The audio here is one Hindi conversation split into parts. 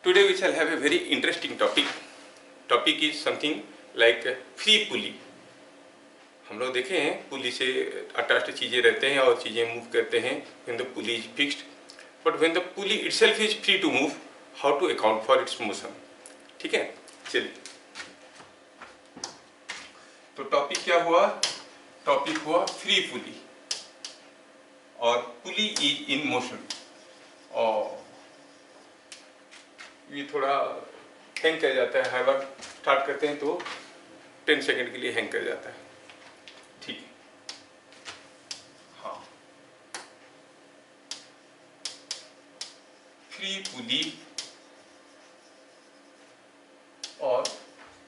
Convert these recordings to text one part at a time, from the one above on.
Today we shall have a very interesting topic. Topic is something like free pulley. हम लोग देखे हैं पुली से अटैच्ड चीज़ें रहते हैं और चीज़ें मूव करते हैं when the pulley is fixed. But when the pulley itself is free to move, how to account for its motion? ठीक है, चलिए. तो टॉपिक क्या हुआ? टॉपिक हुआ फ्री पुली और पुली इज इन मोशन. और ये थोड़ा हैंग कर जाता है. हर बार स्टार्ट करते हैं तो 10 सेकंड के लिए हैंग कर जाता है. ठीक है, हाँ. फ्री पुली और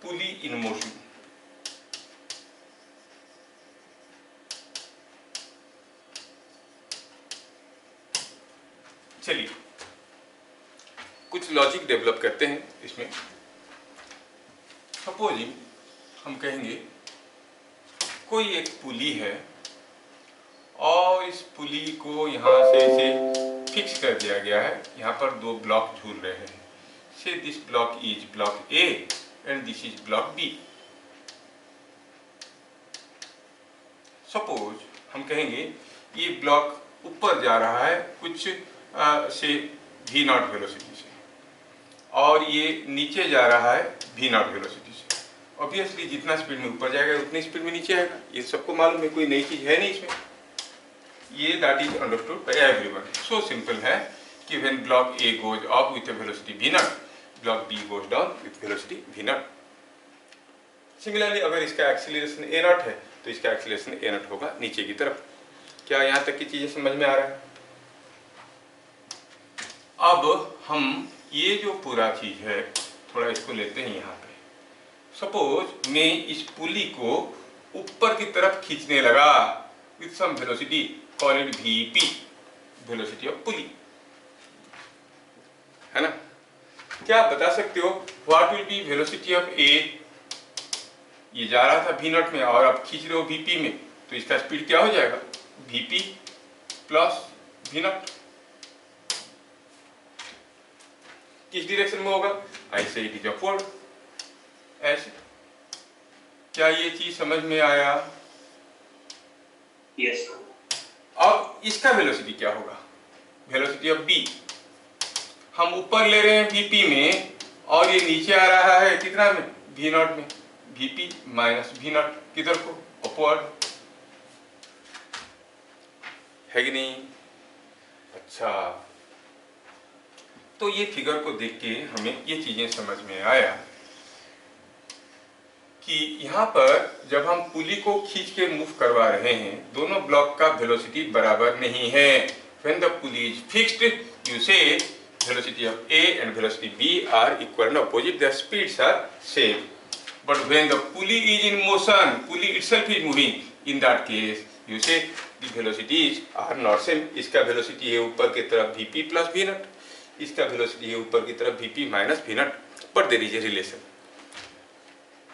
पुली इन मोशन. चलिए कुछ लॉजिक डेवलप करते हैं इसमें. सपोजिंग हम कहेंगे कोई एक पुली है और इस पुली को यहाँ से इसे फिक्स कर दिया गया है. यहाँ पर दो ब्लॉक झूल रहे हैं. So this block is block A and this is block B. Suppose हम कहेंगे ये ब्लॉक ऊपर जा रहा है कुछ से v नॉट वेलोसिटी से और ये नीचे जा रहा है v नॉट वेलोसिटी से. ऑब्वियसली जितना स्पीड में ऊपर जाएगा उतनी स्पीड में नीचे आएगा. ये सबको मालूम है, कोई नई चीज है नहीं इसमें. ये that is understood by everyone. So simple है कि when block A goes up with a velocity v naught, block B goes down with velocity v naught. Similarly अगर इसका एक्सीलरेशन a नॉट है तो इसका एक्सीलरेशन a नॉट होगा नीचे की तरफ. क्या यहाँ तक की चीजें समझ में आ रहा है? अब हम ये जो पूरा चीज है थोड़ा इसको लेते हैं यहाँ पे. सपोज मैं इस पुली को ऊपर की तरफ खींचने लगा with some velocity, call it vp, velocity of pulley, है ना. क्या आप बता सकते हो what will be velocity of A? ये जा रहा था v नॉट में और आप खींच रहे हो vp में, तो इसका स्पीड क्या हो जाएगा? vp plus v not. किस डायरेक्शन में होगा? ऐसे इट इज अपवर्ड. ऐसे. क्या ये चीज समझ में आया? यस. अब इसका वेलोसिटी क्या होगा? Velocity of B. हम ऊपर ले रहे हैं vp में और ये नीचे आ रहा है कितना में? v नॉट में. vp माइनस v नॉट किधर को? अपवर्ड. है कि नहीं? अच्छा, तो ये फिगर को देख के हमें ये चीजें समझ में आया कि यहाँ पर जब हम पुली को खींच के मूव करवा रहे हैं दोनों ब्लॉक का वेलोसिटी बराबर नहीं है. When the pulley is fixed, you say velocity of A and velocity B are equal and opposite. Their speeds are same. But when the pulley is in motion, pulley itself is moving. In that case, you say the velocities are not same. इसका वेलोसिटी है ऊपर की तरफ vp plus v नॉट, इसका वेलोसिटी है ऊपर की तरफ vp minus v naught. But there is a relation.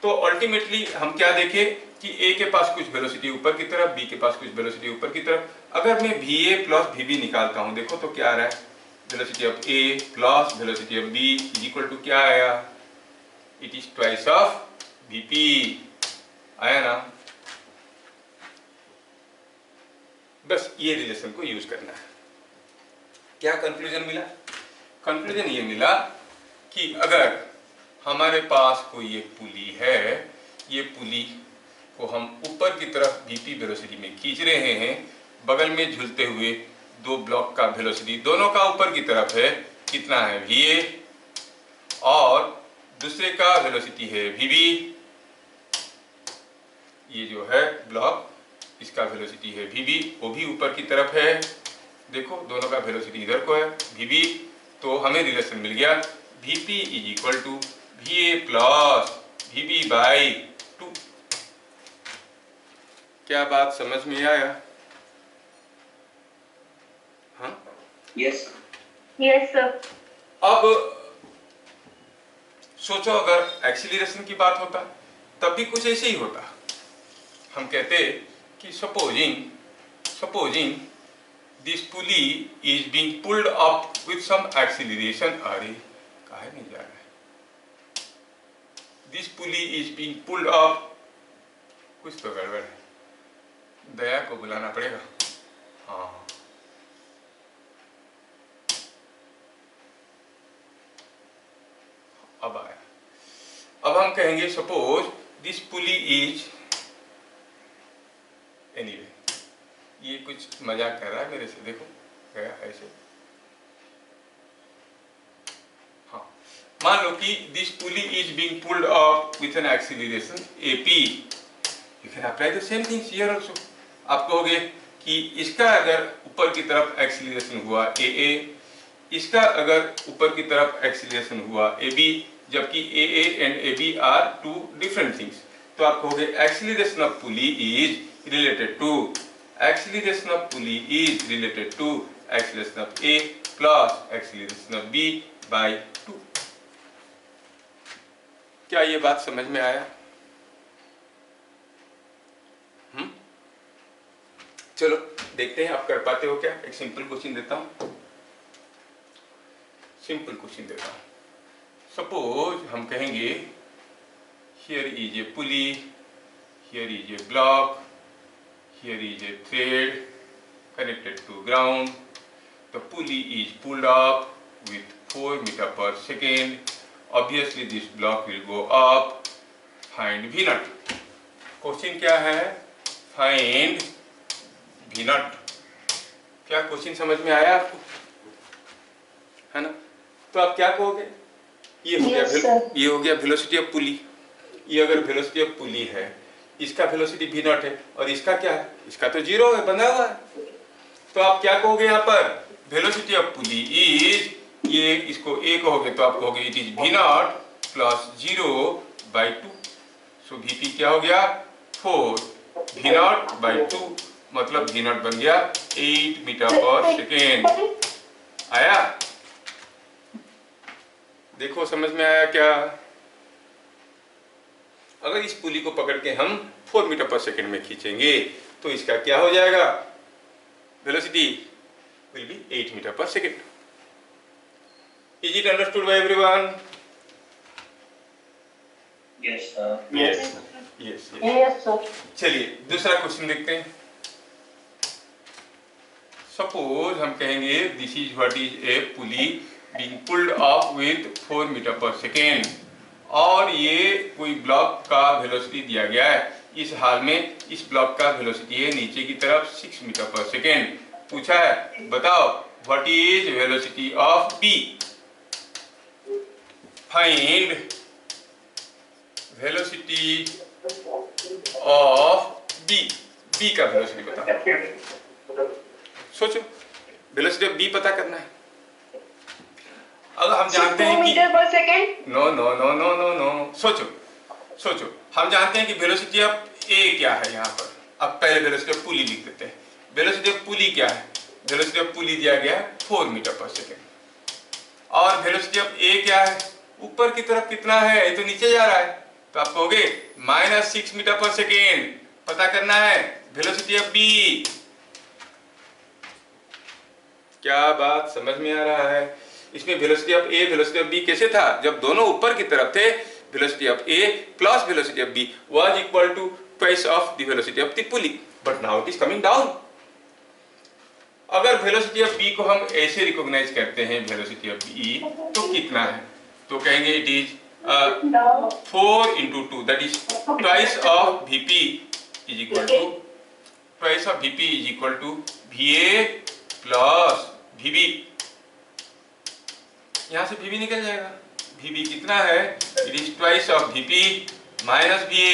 तो अल्टीमेटली हम क्या देखें कि a के पास कुछ वेलोसिटी ऊपर की तरफ, b के पास कुछ वेलोसिटी ऊपर की तरफ. अगर मैं va प्लस vb निकालता हूं, देखो तो क्या आ रहा है? Velocity of a plus velocity of b is equal to क्या आया? It is twice of vp. आया ना? बस ये रिलेशन को यूज करना है. क्या कंक्लूजन मिला? कंक्लूजन ये मिला कि अगर हमारे पास कोई एक पुली है, ये पुली को हम ऊपर की तरफ vp वेलोसिटी में खींच रहे हैं, बगल में झूलते हुए दो ब्लॉक का वेलोसिटी दोनों का ऊपर की तरफ है. कितना है? va. और दूसरे का वेलोसिटी है vb. ये जो है ब्लॉक, इसका वेलोसिटी है vb, वो भी ऊपर की तरफ है. देखो दोनों का वेलोसिटी इधर को है vb. तो हमें रिलेशन मिल गया vp is equal to va plus vb by 2. क्या बात समझ में आया? हाँ? यस. Yes sir. अब सोचो अगर एक्सीलरेशन की बात होता तब भी कुछ ऐसे ही होता. हम कहते कि supposing this pulley is being pulled up with some acceleration. अरे काहे नहीं जा रहा है? This pulley is being pulled up. कुछ तो गड़बड़ है, दया को बुलाना पड़ेगा। हाँ, अब आया। अब हम कहेंगे suppose this pulley is, anyway ये कुछ मजाक कर रहा है मेरे से, देखो गया ऐसे। हाँ, मान लो कि this pulley is being pulled up with an acceleration AP। You can apply the same things here also. आप कहोगे कि इसका अगर ऊपर की तरफ एक्सीलरेशन हुआ AA, इसका अगर ऊपर की तरफ एक्सीलरेशन हुआ AB, जबकि AA and AB are two different things, तो आप कहोगे acceleration of pulley is related to, acceleration of pulley is related to acceleration of A plus acceleration of B by 2। क्या ये बात समझ में आया? चलो देखते हैं आप कर पाते हो क्या। एक सिंपल क्वेश्चन देता हूं, सिंपल क्वेश्चन देता हूं। सपोज हम कहेंगे here is a pulley, here is a block, here is a thread connected to ground. The pulley is pulled up with 4 meters per second. Obviously this block will go up. Find V naught. Question क्या है? Find V naught. क्या क्वेश्चन समझ में आया आपको? है ना? तो आप क्या कहोगे? ये हो गया वेलोसिटी ऑफ पुली। ये अगर वेलोसिटी ऑफ पुली है, इसका वेलोसिटी V naught है, और इसका क्या है? इसका तो 0 है, बंधा हुआ है। तो आप क्या कहोगे यहाँ पर? वेलोसिटी ऑफ पुली इज, ये इसको A कहोगे तो आप कहोगे it is V naught plus 0/2। So Vp क्या हो गया? 4 V naught by 2, मतलब V naught बन गया 8 मीटर पर सेकेंड। आया? देखो समझ में आया क्या? अगर इस पुली को पकड़ के हम 4 मीटर पर सेकेंड में खींचेंगे तो इसका क्या हो जाएगा? Velocity will be 8 meter per second. Is it understood by everyone? Yes, sir. Yes. Yes, yes. Yes, sir. चलिए दूसरा क्वेश्चन देखते हैं। सपोज हम कहेंगे this is what is a pulley being pulled up with 4 meter per second, और ये कोई ब्लॉक का वेलोसिटी दिया गया है। इस हाल में इस ब्लॉक का वेलोसिटी है नीचे की तरफ 6 मीटर पर सेकेंड। पूछा है बताओ what is velocity of B। Find velocity of B का वेलोसिटी बताओ। सोचो, वेलोसिटी ऑफ B पता करना है। अगर हम जानते हैं कि meter per second, no no no no no no, सोचो हम जानते हैं कि वेलोसिटी ऑफ A क्या है यहाँ पर। अब पहले वेलोसिटी ऑफ पुली लिख देते हैं। वेलोसिटी ऑफ पुली क्या है? वेलोसिटी ऑफ पुली दिया गया है 4 मीटर पर सेकेंड, और वेलोसिटी ऑफ A क्या है? ऊपर की तरफ कितना है? ये तो नीचे जा रहा है, तो आप कहोगे -6 मीटर पर सेकेंड। पता करना है वेलोसिटी ऑफ B। क्या बात समझ में आ रहा है? इसमें velocity of A velocity of B कैसे था? जब दोनों ऊपर की तरफ थे, velocity of A plus velocity of B was equal to twice of the velocity of the pulley, but now it is coming down. अगर वेलोसिटी ऑफ B को हम ऐसे रिकॉग्नाइज करते हैं वेलोसिटी ऑफ B, तो कितना है? तो कहेंगे it is 4 into 2, that is twice of Vp is equal to twice of Vp is equal to Va plus Vb। यहाँ से Vb निकल जाएगा। Vb कितना है? It is twice of Vp minus Va।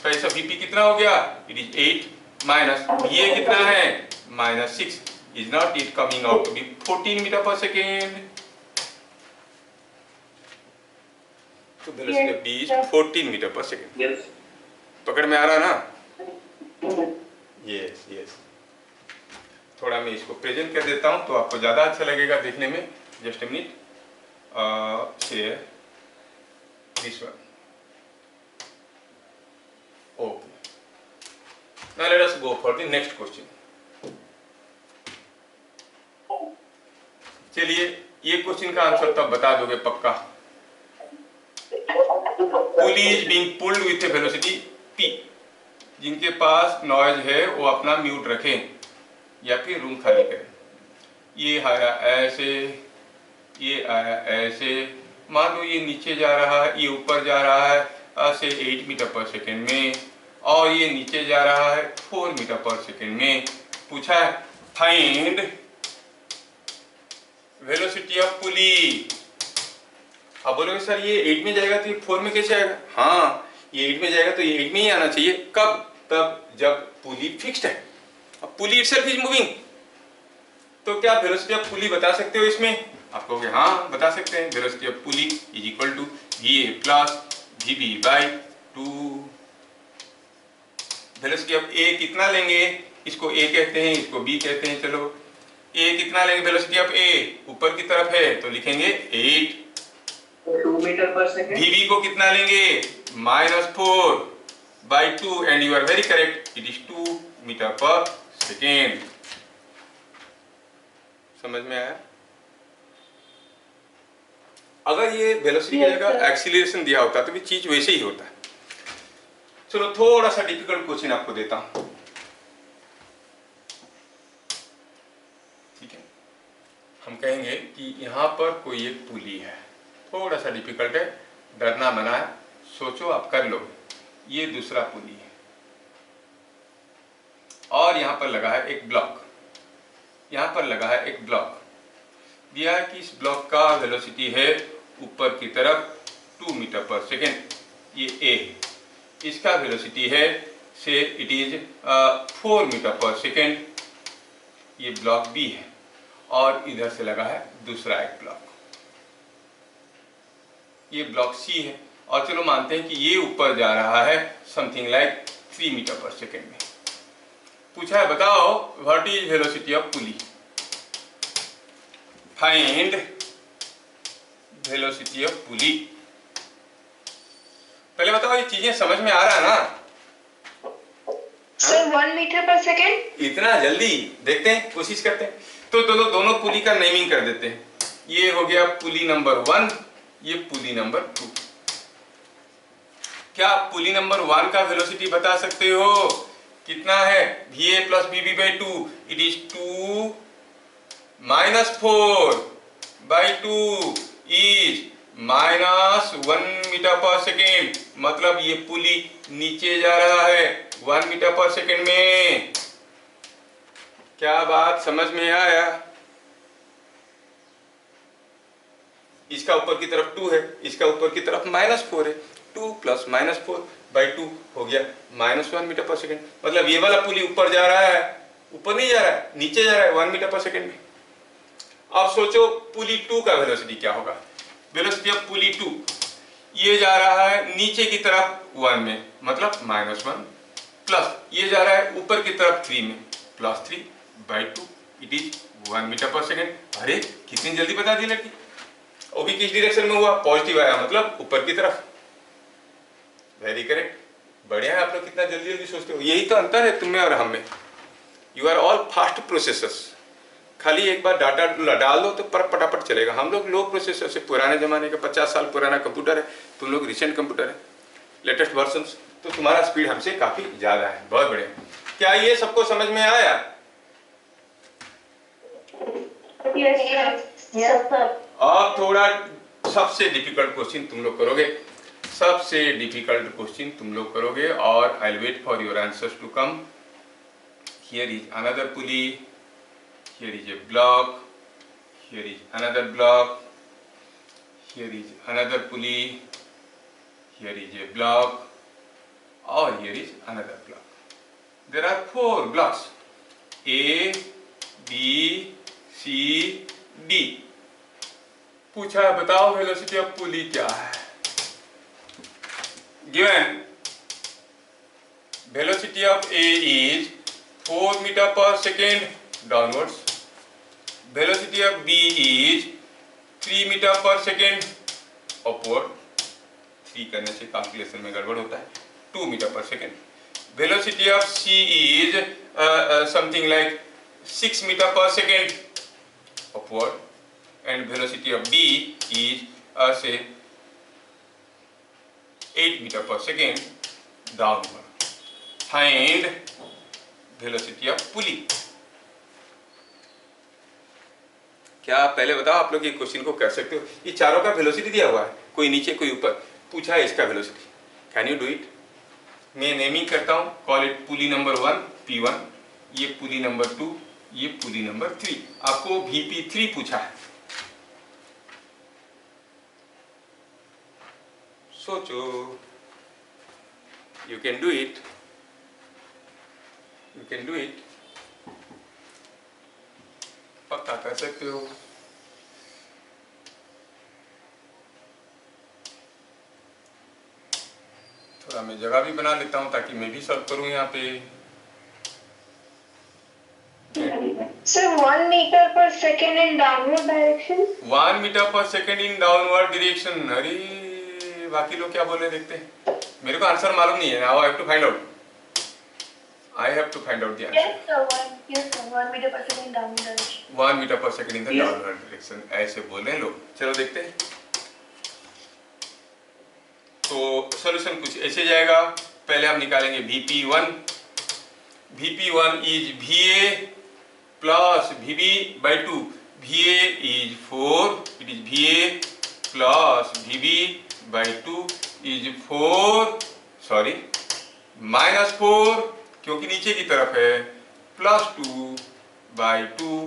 Twice of Vp कितना हो गया? इट इज 8 माइनस Va कितना है? -6। Is not it coming out to be 14 meter per second? So velocity of B is 14 meter per second. Yes. पकड़ में आ रहा ना? Yes, yes. थोड़ा मैं इसको प्रेजेंट कर देता हूँ तो आपको ज्यादा अच्छा लगेगा देखने में। Just a minute. Share this one. Okay. Now let us go for the next question. चलिए ये क्वेश्चन का आंसर तब बता दोगे पक्का pulley is being pulled with A velocity p। जिनके पास नॉइज है वो अपना म्यूट रखें या फिर रूम खाली करें। ये आया ऐसे, ये आया ऐसे, मान लो ये नीचे जा रहा है, ये ऊपर जा रहा है ऐसे 8 मीटर पर सेकेंड में, और ये नीचे जा रहा है 4 मीटर पर सेकेंड में। पूछा है फाइंड वेलोसिटी ऑफ पुली। अब बोलोगे सर ये 8 में जाएगा तो ये 4 में कैसे आएगा? हाँ, ये 8 में जाएगा तो ये 8 में ही आना चाहिए। कब? तब जब पुली फिक्स्ड है। अब पुली इटसेल्फ इज मूविंग, तो क्या वेलोसिटी ऑफ पुली बता सकते हो इसमें? आप कहोगे हाँ बता सकते हैं। Velocity of pulley is equal to VA plus VB by 2। Velocity of A कितना लेंगे? इसको A कहते हैं, इसको B कहते हैं। चलो A कितना लेंगे? वेलोसिटी ऑफ A ऊपर की तरफ है तो लिखेंगे 2 मीटर पर सेकेंड। VB को कितना लेंगे? -4 by 2 and you are very correct, it is 2 metre per second. समझ में आया? अगर ये वेलोसिटी की जगह एक्सीलरेशन दिया होता तो भी चीज वैसे ही होता है। चलो थोड़ा सा डिफिकल्ट क्वेश्चन आपको देता हूं, ठीक है? हम कहेंगे कि यहां पर कोई एक पुली है, थोड़ा सा डिफिकल्ट है, डरना मना है, सोचो आप कर लो। ये दूसरा पुली है और यहां पर लगा है एक ब्लॉक, यहां पर लगा है एक ब्लॉक। दिया है कि इस ब्लॉक का वेलोसिटी है ऊपर की तरफ 2 मीटर पर सेकेंड, ये A है। इसका वेलोसिटी है से it is 4 meter per second, ये ब्लॉक B है, और इधर से लगा है दूसरा एक ब्लॉक, ये ब्लॉक C है। और चलो मानते हैं कि ये ऊपर जा रहा है something like 3 metre per second में। पूछा है बताओ what is velocity of pulley. Find velocity of पुली। पहले बताओ ये चीजें समझ में आ रहा है ना? Sir 1 meter per second. इतना जल्दी? देखते हैं, कोशिश करते हैं। तो दोनों पुली का नेमिंग कर देते हैं। ये हो गया पुली नंबर 1, ये पुली नंबर 2। क्या आप पुली नंबर 1 का वेलोसिटी बता सकते हो? कितना है? VA plus BB by 2, it is 2 -4 by 2 is -1 meter per second. मतलब ये पुली नीचे जा रहा है 1 मीटर पर सेकेंड में। क्या बात समझ में आया? इसका ऊपर की तरफ 2 है, इसका ऊपर की तरफ -4 है। 2 प्लस -4 बाई 2 हो गया -1 मीटर पर सेकेंड। मतलब ये वाला पुली ऊपर जा रहा है, ऊपर नहीं जा रहा है, नीचे जा रहा है 1 मीटर पर सेकेंड में। अब सोचो पुली 2 का वेलोसिटी क्या होगा? वेलोसिटी ऑफ पुली 2, ये जा रहा है नीचे की तरफ 1 में, मतलब -1, प्लस ये जा रहा है ऊपर की तरफ 3 में, +3 by 2, it is 1 meter per second. अरे कितनी जल्दी बता दी लड़की। वो भी किस डायरेक्शन में हुआ? पॉजिटिव आया, मतलब ऊपर की तरफ। वेरी करेक्ट, बढ़िया है। आप लोग कितना जल्दी जल्दी सोचते हो। यही तो अंतर है तुम में और हम में। You are all fast processors. खाली एक बार डाटा डाल दो तो फटाफट चलेगा। हम लोग लो प्रोसेसर से, पुराने जमाने का 50 साल पुराना कंप्यूटर है, तुम लोग रिसेंट कंप्यूटर है, लेटेस्ट वर्जन्स, तो तुम्हारा स्पीड हमसे काफी ज्यादा है। बहुत बढ़िया। क्या ये सबको समझ में आया? अब थोड़ा सबसे डिफिकल्ट क्वेश्चन तुम लोग करोगे, सबसे डिफिकल्ट क्वेश्चन तुम लोग करोगे, और I will wait for your answers to come. Here is another pulley, here is a block, here is another block, here is another pulley, here is a block, or here is another block. There are 4 blocks, A, B, C, D. पूछा बताओ वेलोसिटी ऑफ पुली क्या है? Given velocity of A is 4 meter per second downwards, velocity of B is 3 metre per second upward, 3 करने से कैलकुलेशन में गड़बड़ होता है, 2 metre per second. Velocity of C is something like 6 metre per second upward, and velocity of D is say 8 metre per second downward. Find velocity of pulley. क्या पहले बताओ आप लोग ये क्वेश्चन को कर सकते हो? ये चारों का वेलोसिटी दिया हुआ है, कोई नीचे कोई ऊपर, पूछा है इसका velocity. Can you do it? मैं नेमिंग करता हूं, call it pulley number 1 P1, ये पुली नंबर 2, ये पुली नंबर 3। आपको VP3 पूछा है। सोचो, you can do it, you can do it, पक्का कर सकते हो। थोड़ा मैं जगह भी बना लेता हूं ताकि मैं भी सॉल्व करूं यहाँ पे। Sir, 1 meter per second in downward direction. 1 meter per second in downward direction. अरे बाकी लोग क्या बोल रहे देखते हैं। मेरे को आंसर मालूम नहीं है। Now I have to find out, I have to find out the answer. Yes, sir, 1 meter per second in downward direction. 1 meter per second in the downward direction, ऐसे बोल रहे हैं लोग। चलो देखते हैं। तो सॉल्यूशन कुछ ऐसे जाएगा। पहले हम निकालेंगे VP1। VP1 is VA plus VB by 2। VA is 4, it is VA plus VB by 2 is 4, sorry, minus 4 क्योंकि नीचे की तरफ है, plus 2 by 2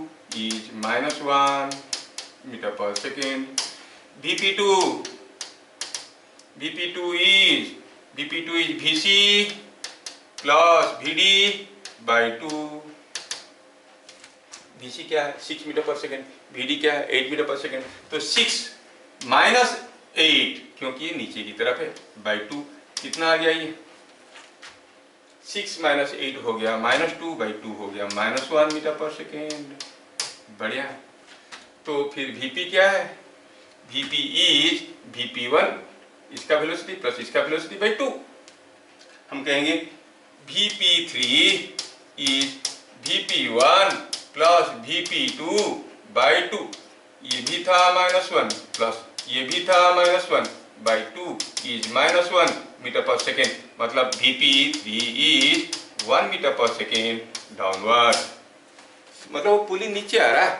is minus 1 meter per second. VP2 is VC plus VD by 2। VC क्या है? 6 मीटर पर सेकेंड। VD क्या है? 8 मीटर पर सेकेंड। तो 6 माइनस 8 क्योंकि ये नीचे की तरफ है बाई 2। कितना आ गया ये? 6 माइनस 8 हो गया माइनस 2 बाई 2 हो गया -1 मीटर पर सेकेंड। बढ़िया। तो फिर VP क्या है? VP इज VP1 इसका वेलोसिटी प्लस इसका वेलोसिटी बाई 2। हम कहेंगे VP3 is VP1 plus VP2 by 2। ये भी था -1 प्लस ये भी था -1 by 2 is -1 meter per second. मतलब VP3 is 1 meter per second downward. मतलब वो पुली नीचे आ रहा है।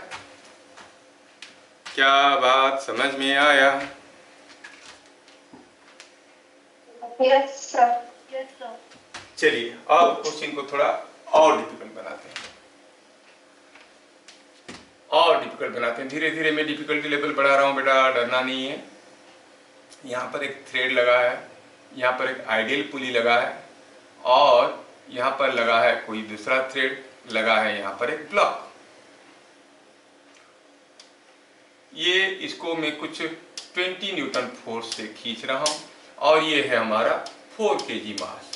क्या बात समझ में आया? Yes, sir. Yes, sir. चलिए अब क्वेश्चन को थोड़ा और डिफिकल्ट बनाते हैं, और डिफिकल्ट बनाते हैं। धीरे धीरे मैं डिफिकल्टी लेवल बढ़ा रहा हूँ बेटा, डरना नहीं है। यहाँ पर एक थ्रेड लगा है, यहाँ पर एक आइडियल पुली लगा है, और यहाँ पर लगा है कोई दूसरा थ्रेड लगा है, यहाँ पर एक ब्लॉक। ये इसको मैं कुछ 20 न्यूटन फोर्स से खींच रहा हूँ, और ये है हमारा 4 kg मास।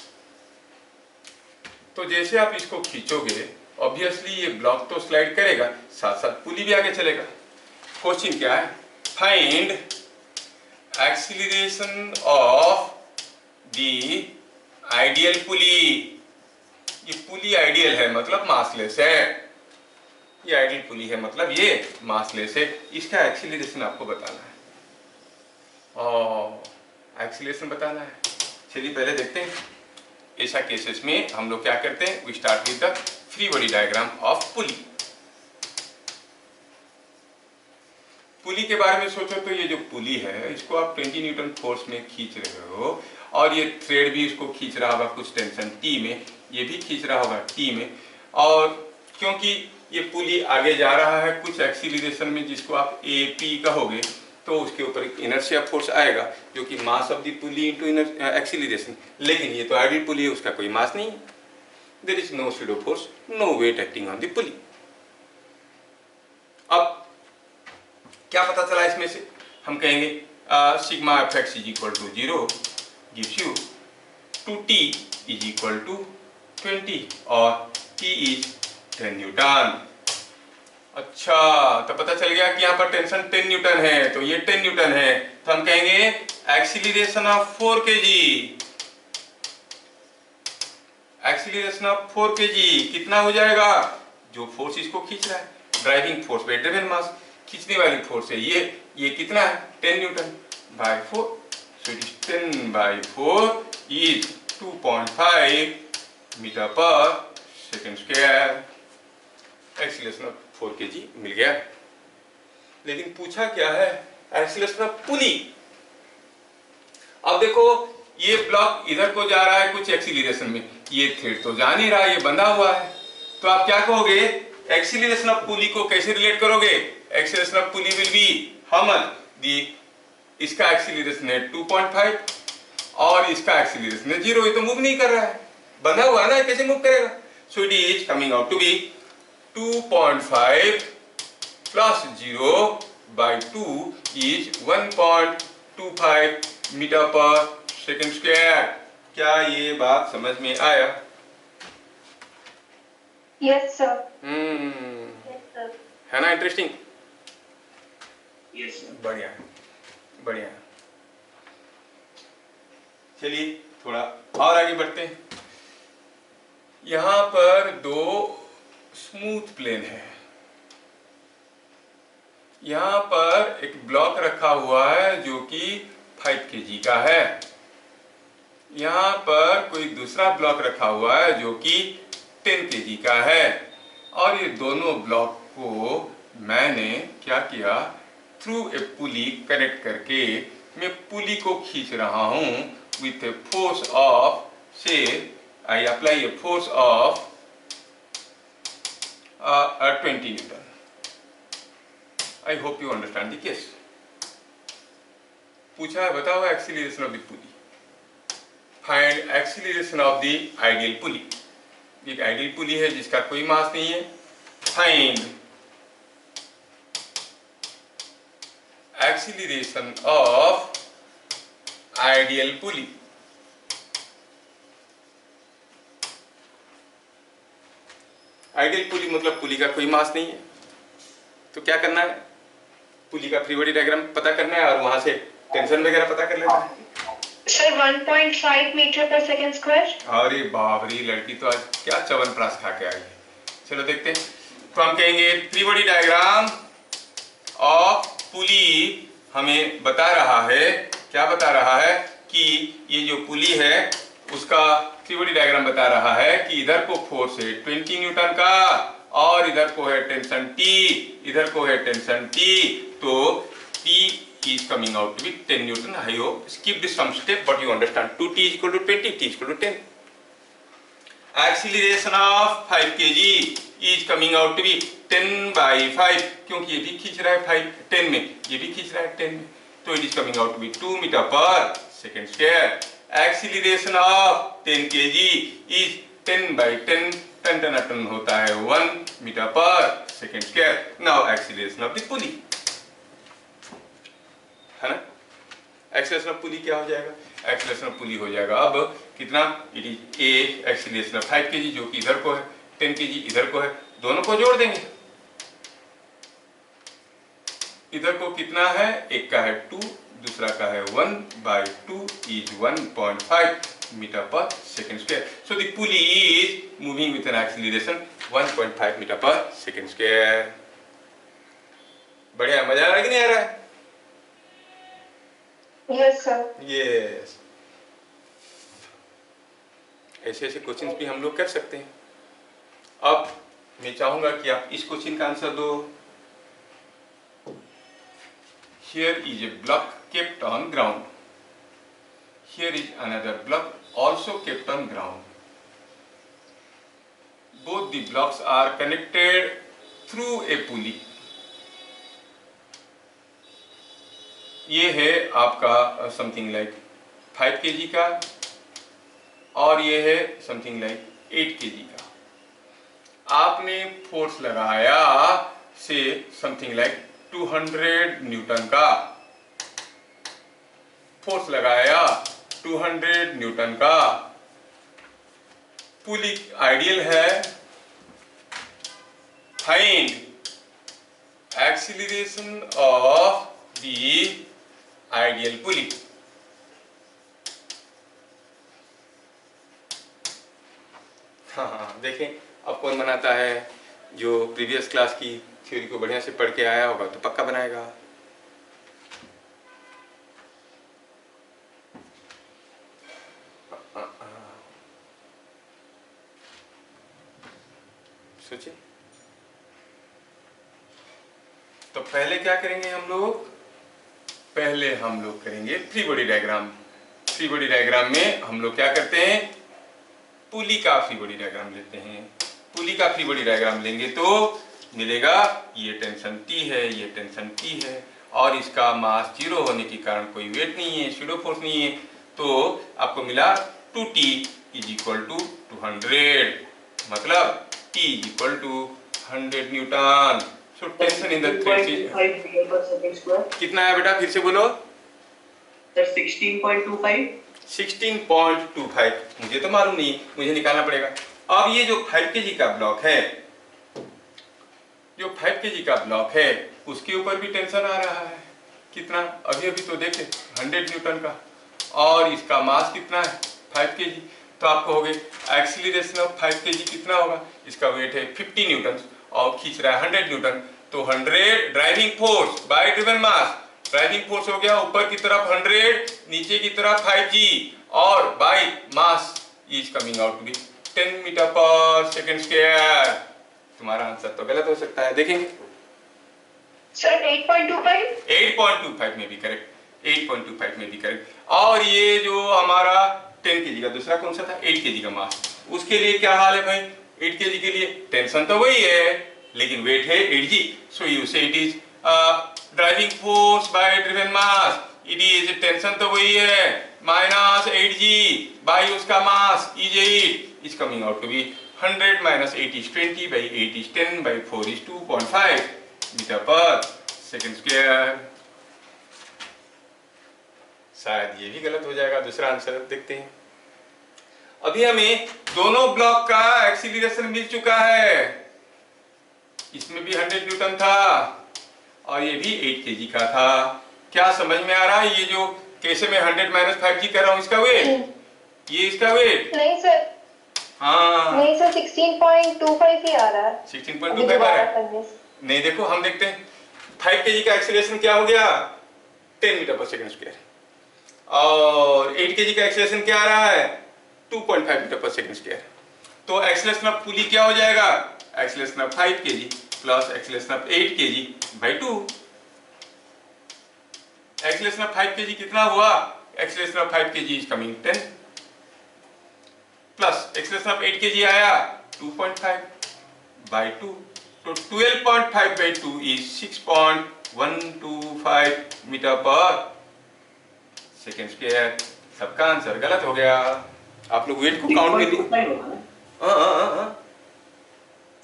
तो जैसे आप इसको खींचोगे ऑब्वियसली ये ब्लॉक तो स्लाइड करेगा, साथ साथ पुली भी आगे चलेगा। क्वेश्चन क्या है? Find acceleration of the ideal pulley. ये पुली आइडियल है मतलब मासलेस है। ये आइडियल पुली है मतलब ये मासलेस है। इसका एक्सीलरेशन आपको बताना है, और एक्सीलरेशन बताना है। चलिए पहले देखते हैं। ऐसा केसेस में हम लोग क्या करते हैं? We start with the free body diagram of pulley. Pulley के बारे में सोचो तो ये जो पुली है इसको आप 20 न्यूटन फोर्स में खींच रहे हो, और ये थ्रेड भी इसको खींच रहा होगा कुछ टेंशन T में, ये भी खींच रहा होगा T में। और क्योंकि ये पुली आगे जा रहा है कुछ एक्सीलरेशन में जिसको आप AP कहोगे, तो उसके ऊपर एक इनर्शिया फोर्स आएगा जो कि mass of the pulley into acceleration. लेकिन ये तो आइडियल पुली है, उसका कोई मास नहीं है। There is no pseudo force, no weight acting on the pulley. अब क्या पता चला इसमें से? हम कहेंगे sigma fx is equal to 0 gives you 2t is equal to 20 और t इज 10 न्यूटन। अच्छा, तो पता चल गया कि यहाँ पर टेंशन 10 न्यूटन है, तो ये 10 न्यूटन है। तो हम कहेंगे acceleration of 4 kg। Acceleration of 4 kg कितना हो जाएगा? जो फोर्स इसको खींच रहा है, driving force by driven mass, खींचने वाली फोर्स है ये कितना है? 10 newton by 4। So it is 10 by 4 is 2.5 metre per second square. Acceleration of 4 kg मिल गया। लेकिन पूछा क्या है? Acceleration of pulley. अब देखो ये ब्लॉक इधर को जा रहा है कुछ एक्सीलरेशन में, ये थ्रेड तो जा नहीं रहा, ये बंधा हुआ है। तो आप क्या कहोगे? एक्सीलरेशन ऑफ पुली को कैसे रिलेट करोगे? Acceleration of pulley will be हमल दी, इसका एक्सीलरेशन है 2.5 और इसका एक्सीलरेशन है 0। ये तो मूव नहीं कर रहा है, बंधा हुआ है ना, कैसे मूव करेगा? So it is coming out to be 2.5 plus 0 by 2 is 1.25 meter per second square. क्या ये बात समझ में आया? Yes, sir. Yes, sir. है ना इंटरेस्टिंग? Yes, sir. बढ़िया बढ़िया। चलिए थोड़ा और आगे बढ़ते हैं। यहां पर दो स्मूथ प्लेन है। यहां पर एक ब्लॉक रखा हुआ है जो कि 5 kg का है। यहां पर कोई दूसरा ब्लॉक रखा हुआ है जो कि 10 kg का है। और ये दोनों ब्लॉक को मैंने क्या किया? थ्रू ए पुली कनेक्ट करके मैं पुली को खींच रहा हूं with a force of, say I apply a force of 20 newton. I hope you understand the case. पूछा है बताओ acceleration of the pulley. Find acceleration of the ideal pulley. एक आइडियल पुली है जिसका कोई मास नहीं है। Find acceleration of ideal pulley. Ideal pulley मतलब पुली का कोई मास नहीं है। तो क्या करना है? पुली का फ्री बॉडी डायग्राम पता करना है और वहां से टेंशन वगैरह पता कर लेना है। Sir, 1.5 meter per second square. अरे बाप रे, लड़की तो आज क्या च्यवनप्राश खा के आई है। चलो देखते हैं। तो हम कहेंगे फ्री बॉडी डायग्राम ऑफ पुली हमें बता रहा है, क्या बता रहा है? कि ये जो पुली है उसका फ्री बॉडी डायग्राम बता रहा है कि इधर को फोर्स है 20 न्यूटन का और इधर को है टेंशन T, इधर को है टेंशन T। तो T is coming out to be 10 Newton. I hope skip this some step, but you understand. 2T is equal to 20, T is equal to 10. Acceleration of 5 kg is coming out to be 10 by 5, क्योंकि ये भी खींच रहा है 5 10 में, ये भी खींच रहा है 10 में, तो it is coming out to be 2 metre per second square. Acceleration of 10 kg is 10 by 10, टन होता है 1 meter per second square. Now acceleration of the pulley है ना। एक्सीलरेशन ऑफ पुली क्या हो जाएगा? एक्सीलरेशन ऑफ पुली हो जाएगा अब कितना? It is a acceleration of 5 kg जो कि इधर को है, 10 kg इधर को है, दोनों को जोड़ देंगे। इधर को कितना है? एक का है 2, दूसरा का है 1 by 2 is 1.5 meter per second square. So the pulley is moving with an acceleration 1.5 meter per second square. बढ़िया, मजा आ रहा है कि नहीं आ रहा है? Yes, sir. यस। ऐसे ऐसे क्वेश्चंस भी हम लोग कर सकते हैं। अब मैं चाहूंगा कि आप इस क्वेश्चन का आंसर दो। Here is a block kept on ground. Here is another block also kept on ground. Both the blocks are connected through a pulley. ये है आपका समथिंग लाइक 5 kg का और ये है समथिंग लाइक 8 kg का। आपने फोर्स लगाया से समथिंग लाइक 200 न्यूटन का, फोर्स लगाया 200 न्यूटन का। पुली आइडियल है। Find acceleration of the ideal pulley. हाँ, देखें अब कौन बनाता है। जो प्रीवियस क्लास की थ्योरी को बढ़िया से पढ़ के आया होगा तो पक्का बनाएगा। सोचिए। तो पहले क्या करेंगे हम लोग, पहले हम लोग करेंगे free body diagram. Free body diagram में हम लोग क्या करते हैं, पुली का फ्री बॉडी डायग्राम लेते हैं। पुली का फ्री बॉडी डायग्राम लेंगे तो मिलेगा ये टेंशन T है, ये टेंशन T है, और इसका मास 0 होने के कारण कोई वेट नहीं है, स्यूडो फोर्स नहीं है, तो आपको मिला 2T इज इक्वल टू 200, मतलब T is equal to 100 newton. So tension in the thread कितना है बेटा, फिर से बोलो। सर 16.25 16.25 मुझे तो मालूम नहीं, मुझे निकालना पड़ेगा। अब ये जो 5 kg का ब्लॉक है, जो 5 kg का ब्लॉक है, उसके ऊपर भी टेंशन आ रहा है। कितना, अभी अभी तो देखे 100 न्यूटन का, और इसका मास कितना है 5 kg। तो आप कहोगे एक्सीलरेशन ऑफ 5 kg कितना होगा, इसका वेट है 50 न्यूटन और खींच रहा है 100 न्यूटन, तो 100 driving force by driven mass, driving force हो गया ऊपर की तरफ 100, नीचे की तरफ 5G, और by mass is coming out to be 10 metre per second square. तुम्हारा आंसर तो गलत हो सकता है, देखेंगे। सर 8.25 8.25 में भी करेक्ट, 8.25 में भी करेक्ट। और ये जो हमारा 10 kg का दूसरा कौन सा था, 8 kg का मास, उसके लिए क्या हाल है भाई, 8 kg के लिए टेंशन तो वही है, लेकिन वेट है 8G, सो यू से it is driving force by driven mass, it is tension तो वही है माइनस 8G बाय उसका mass is 8 is coming out to be 100 minus 8 is 20 by 8 is 10 by 4 is 2.5 metre per second square. शायद ये भी गलत हो जाएगा, दूसरा आंसर देखते हैं। अभी हमें दोनों ब्लॉक का एक्सीलरेशन मिल चुका है, इसमें भी 100 न्यूटन था और ये भी 8 kg का था। क्या समझ में आ रहा है, ये जो कैसे मैं 100 माइनस 5G कर रहा हूँ, इसका वेट, ये इसका वेट, नहीं सर, हाँ नहीं सर 16.25 ही आ रहा है। 16.25 आ रहा है। नहीं देखो, हम देखते हैं 5 kg का एक्सीलरेशन क्या हो गया 10 मीटर पर सेकंड स्क्वायर, और 8 kg का एक्सीलरेशन क्या आ रहा है 2.5 मीटर पर सेकंड स्क्वायर। तो एक्सीलरेशन ऑफ पुली क्या हो जाएगा, acceleration of 5 kg plus acceleration of 8 kg by 2। Acceleration of 5 kg कितना हुआ, acceleration of 5 kg is coming 10 plus acceleration of 8 kg आया 2.5 बाई 2, तो 12.5 by 2 is 6.125 metre per second square. सबका आंसर गलत हो गया। आप लोग वेट को काउंट कर लिए,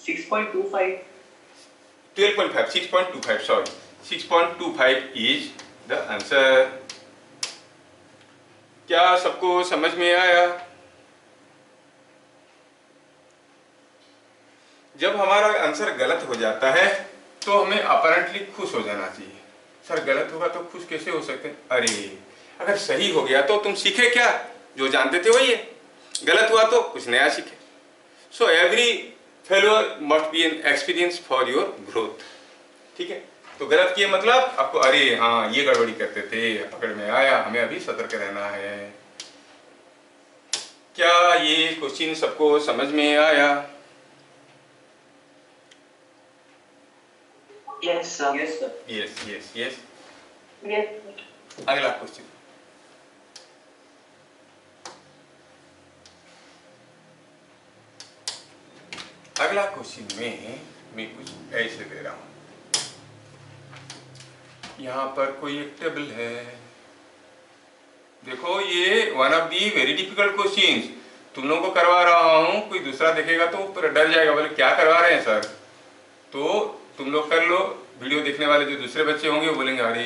6.25 12.5 6.25 सॉरी 6.25 इज द आंसर। क्या सबको समझ में आया? जब हमारा आंसर गलत हो जाता है तो हमें अपरेंटली खुश हो जाना चाहिए। सर गलत होगा तो खुश कैसे हो सकते हैं? अरे अगर सही हो गया तो तुम सीखे क्या, जो जानते थे वही है, गलत हुआ तो कुछ नया सीखे। So every failure must be an experience for your growth. ठीक है, तो गलत किए मतलब आपको अरे हाँ ये गड़बड़ी करते थे, पकड़ में आया, हमें अभी सतर्क रहना है। क्या ये क्वेश्चन सबको समझ में आया? Yes sir. Yes sir. Yes yes yes. Yes अगला क्वेश्चन, अगला क्वेश्चन में मैं कुछ ऐसे दे रहा हूं। यहाँ पर कोई एक टेबल है, देखो ये one of the very difficult questions तुम लोगों को करवा रहा हूँ। कोई दूसरा देखेगा तो पूरा डर जाएगा, बोले क्या करवा रहे हैं सर। तो तुम लोग कर लो, वीडियो देखने वाले जो दूसरे बच्चे होंगे वो बोलेंगे अरे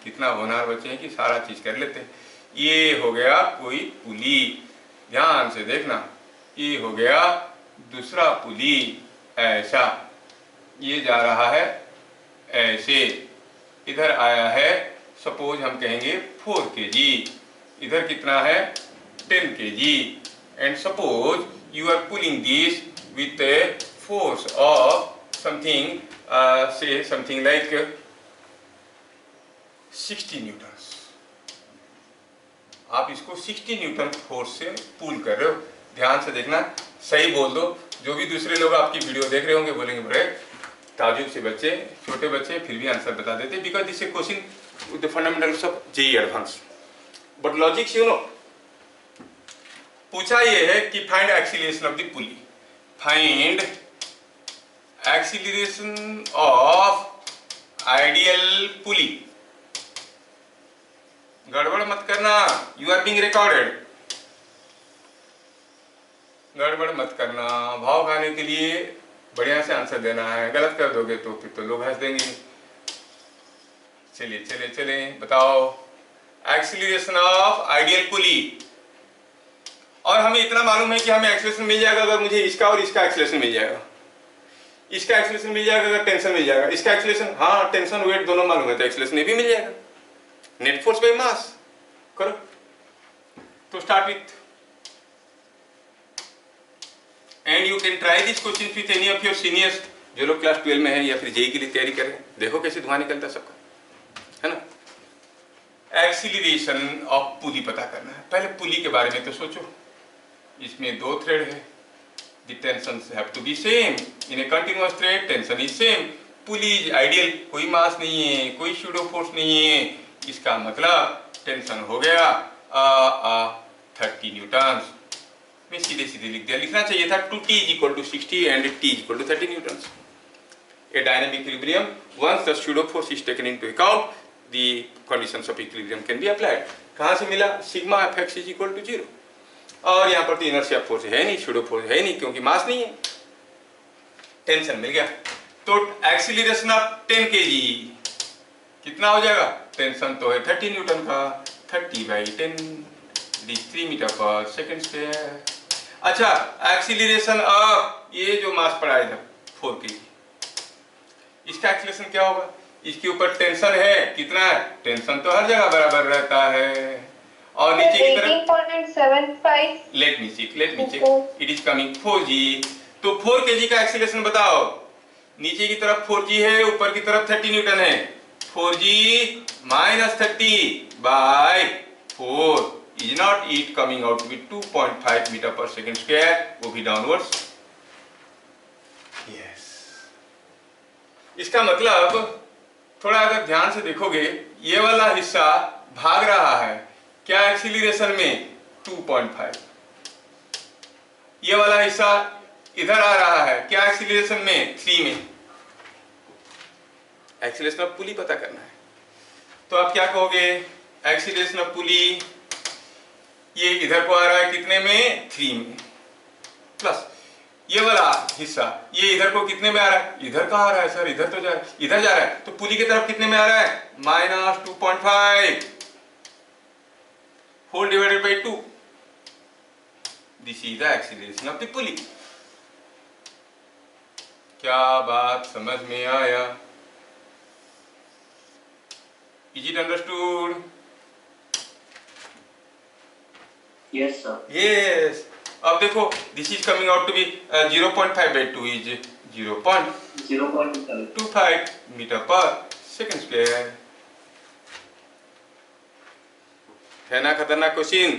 कितना होनहार बच्चे हैं कि सारा चीज कर लेते हैं। ये हो गया कोई पुली, ध्यान से देखना, ये हो गया दूसरा पुली, ऐसा ये जा रहा है ऐसे, इधर आया है सपोज हम कहेंगे 4 kg, इधर कितना है 10 kg, and suppose you are pulling this with a force of something say something like 60 newton. आप इसको 60 न्यूटन फोर्स से पुल कर रहे हो, ध्यान से देखना, सही बोल दो जो भी दूसरे लोग आपकी वीडियो देख रहे होंगे बोलेंगे बड़े ताजुब से बच्चे, छोटे बच्चे फिर भी आंसर बता देते, because this a question with the fundamentals of JEE advance. But logics you know, पूछा ये है कि find acceleration of the pulley, find acceleration of ideal pulley. गड़बड़ मत करना, यू आर बीइंग रिकॉर्डेड। गड़बड़ मत करना, भाव खाने के लिए बढ़िया से आंसर देना है, गलत कर दोगे तो फिर तो लोग हंस देंगे। चलिए चलिए चलिए बताओ एक्सीलरेशन ऑफ आइडियल पुली। और हमें इतना मालूम है कि हमें एक्सीलरेशन मिल जाएगा अगर मुझे इसका और इसका एक्सीलरेशन मिल जाएगा, इसका एक्सीलरेशन मिल जाएगा अगर टेंशन मिल जाएगा, इसका एक्सीलरेशन, हाँ टेंशन वेट दोनों मालूम है तो एक्सीलरेशन भी मिल जाएगा। नेट फोर्स बाय मास करो। तो start with, and you can try this question with any of your seniors, जो लोग क्लास 12 में है या फिर जेईई के लिए तैयारी कर रहे हैं। देखो कैसे धुआं निकलता है सबका, है ना। एक्सीलरेशन ऑफ पुली पता करना है। पहले पुली के बारे में तो सोचो, इसमें दो थ्रेड है, the tensions have to be same in a continuous thread, tension is same, pulley is ideal, कोई मास नहीं है, कोई सूडो फोर्स नहीं है, इसका मतलब टेंशन हो गया 30 न्यूटन। मैं सीधे सीधे लिख दिया, लिखना चाहिए था 2t = 60 and t = 30 Newton. A dynamic equilibrium, once the pseudo force is taken into account, the conditions of equilibrium can be applied। कहाँ से मिला? Sigma fx = 0। और यहाँ पर तो इनर्शिया फोर्स है नहीं, सूडो फोर्स है नहीं क्योंकि मास नहीं है, टेंशन मिल गया। तो एक्सीलरेशन ऑफ 10 kg कितना हो जाएगा? टेंशन तो है 30 न्यूटन का, 30/10 3 मीटर पर सेकंड स्क्वायर। अच्छा, एक्सीलरेशन ऑफ ये जो मास पड़ा है इधर 4 kg, इसका एक्सीलरेशन क्या होगा? इसके ऊपर टेंशन है, कितना है? टेंशन तो हर जगह बराबर रहता है। और नीचे की तरफ 18.75, let me check, it is coming 4g। तो 4 kg का एक्सीलरेशन बताओ। नीचे की तरफ 4g है, ऊपर की तरफ 30 न्यूटन है। 4g - 30/4 is not it coming out to be 2.5 metre per second square, वो भी डाउनवर्ड्स। यस, इसका मतलब थोड़ा अगर ध्यान से देखोगे, ये वाला हिस्सा भाग रहा है क्या एक्सीलरेशन में? 2.5। ये वाला हिस्सा इधर आ रहा है क्या एक्सीलरेशन में? 3 में। एक्सीलरेशन ऑफ पुली पता करना है, तो आप क्या कहोगे? एक्सीलरेशन ऑफ पुली ये इधर को आ रहा है कितने में? 3 में, प्लस ये वाला हिस्सा ये इधर को कितने में आ रहा है? इधर कहाँ आ रहा है सर? इधर तो जा रहा है, इधर जा रहा है, तो पुली की तरफ कितने में आ रहा है? -2.5 whole divided by 2। This is the acceleration of the pulley. क्या बात समझ में आया? Is it understood? Yes sir। Yes। अब देखो, this is coming out to be 0.5/2 is 0.25 metre per second square. है ना खतरनाक क्वेश्चन?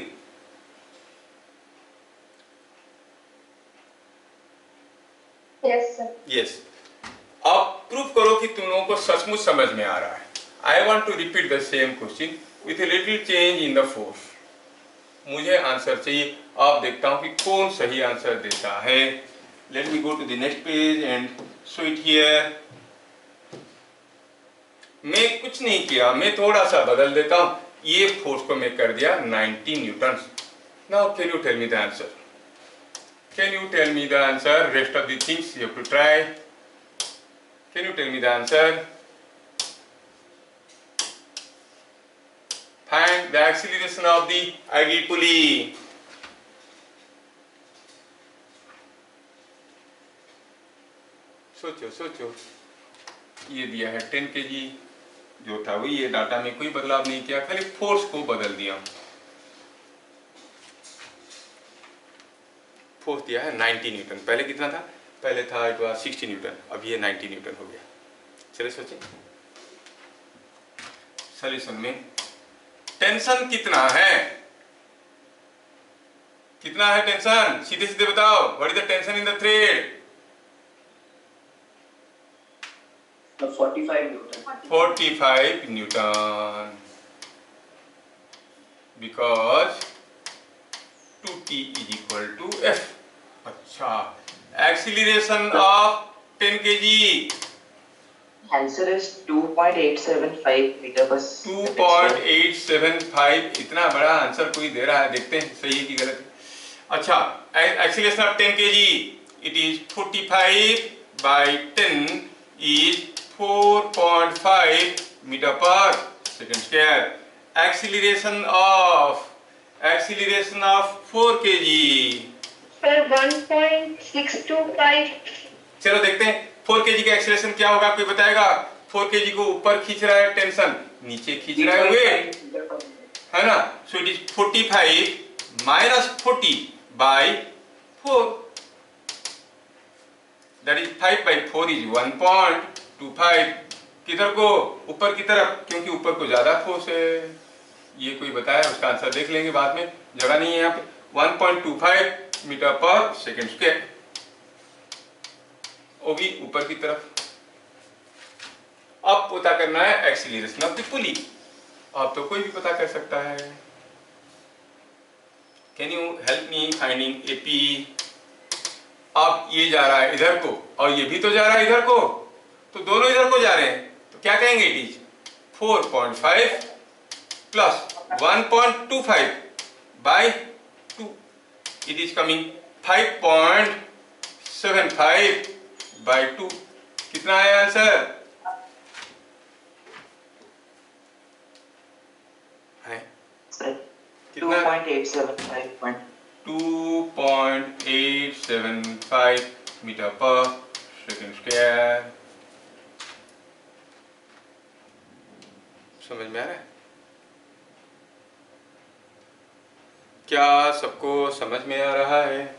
yes sir। यस। अब प्रूफ करो कि तुम लोगों को सचमुच समझ में आ रहा है। I want to repeat the same question with a little change in the force. मुझे आंसर चाहिए, आप देखता हूं कि कौन सही आंसर देता है। Let me go to the next page and show it here. मैं कुछ नहीं किया, मैं थोड़ा सा बदल देता हूं। ये फोर्स को मैं कर दिया 90 newton. Now can you tell me the answer? Can you tell me the answer? Rest of the things you have to try. Can you tell me the answer? Find the acceleration of the ideal pulley। सोचो सोचो, ये दिया है 10 kg, जो था वही ये डाटा में कोई बदलाव नहीं किया, खाली फोर्स को बदल दिया। फोर्स दिया है 90 न्यूटन, पहले कितना था? पहले था इट वाज 60 न्यूटन, अब ये 90 न्यूटन हो गया। चलिए सोचिए, सॉल्यूशन में टेंशन कितना है? कितना है टेंशन, सीधे सीधे बताओ, what is the tension in the thread? 45 Newton. 45 Newton, because 2t is equal to f. अच्छा, acceleration of 10 kg, Answer is 2.875 meter per second square. 2.875, इतना बड़ा आंसर कोई दे रहा है, देखते हैं सही है कि गलत है। अच्छा, acceleration of 10 kg, it is 45 by 10 is 4.5 meter per second square. Acceleration of 4 kg, Sir, 1.625. चलो देखते हैं 4 kg का एक्सीलरेशन क्या होगा, कोई बताएगा? 4 kg को ऊपर खींच रहा है टेंशन, नीचे खींच रहा है वेट, है ना? सो it is 45 minus 40 by 4, that is 5 by 4 is 1.25। किधर को? ऊपर की तरफ, क्योंकि ऊपर को ज्यादा फोर्स है। ये कोई बताया, उसका आंसर देख लेंगे बाद में, जगह नहीं है यहाँ पे। 1.25 मीटर पर सेकेंड स्क्वायर, वो भी ऊपर की तरफ। अब पता करना है एक्सीलरेशन ऑफ द पुली। अब तो कोई भी पता कर सकता है। Can you help me finding AP? अब ये जा रहा है इधर को और ये भी तो जा रहा है इधर को, तो दोनों इधर को जा रहे हैं, तो क्या कहेंगे? It is 4.5 plus 1.25 by 2, it is coming 5.75 by 2। कितना है आंसर? है कितना? 2.875. 2.875 मीटर पर सेकेंड स्क्वायर। समझ में आ रहा है? क्या सबको समझ में आ रहा है?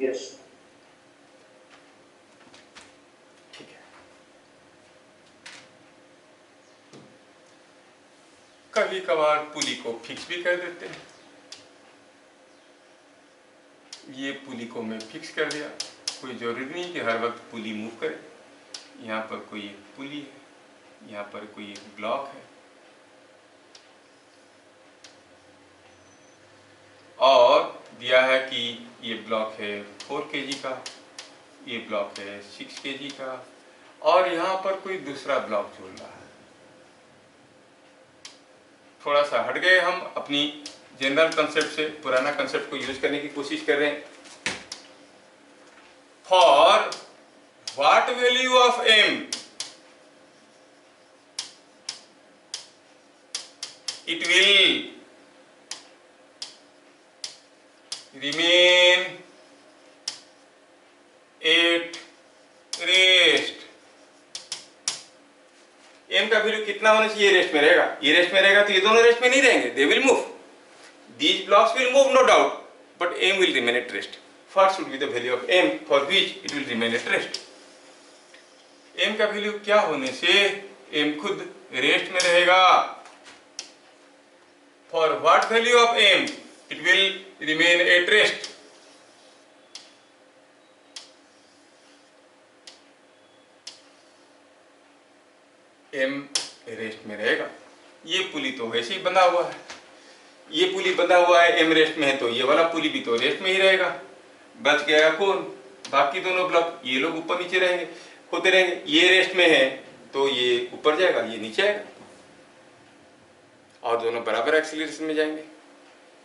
Yes. ठीक है। कभी कभार पुली को फिक्स भी कर देते हैं। ये पुली को मैं फिक्स कर दिया, कोई जरूरी नहीं कि हर वक्त पुली मूव करे। यहाँ पर कोई एक पुली है, यहाँ पर कोई एक ब्लॉक है, और दिया है कि ये ब्लॉक है 4 kg का, ये ब्लॉक है 6 kg का, और यहाँ पर कोई दूसरा ब्लॉक जोड़ रहा है। थोड़ा सा हट गए हम अपनी जनरल कंसेप्ट से, पुराना कंसेप्ट को यूज करने की कोशिश कर रहे हैं। For what value of m it will remain at rest? m का वैल्यू कितना होना चाहिए? रेस्ट में रहेगा। ये रेस्ट में रहेगा तो ये दोनों रेस्ट में नहीं रहेंगे, they will move, these blocks will move no doubt, but m will remain at rest. What should be the value of m for which it will remain at rest? m का वैल्यू क्या होने से m खुद रेस्ट में रहेगा? For what value of m it will remain at rest? m rest में रहेगा। ये पुली तो वैसे ही बंधा हुआ है, ये पुली बंधा हुआ है, m रेस्ट में है, तो ये वाला पुली भी तो रेस्ट में ही रहेगा। बच गया कौन? बाकी दोनों ब्लॉक, ये लोग ऊपर नीचे रहेंगे, होते रहेंगे। ये रेस्ट में है तो ये ऊपर जाएगा, ये नीचे आएगा, और दोनों बराबर एक्सीलरेशन में जाएंगे।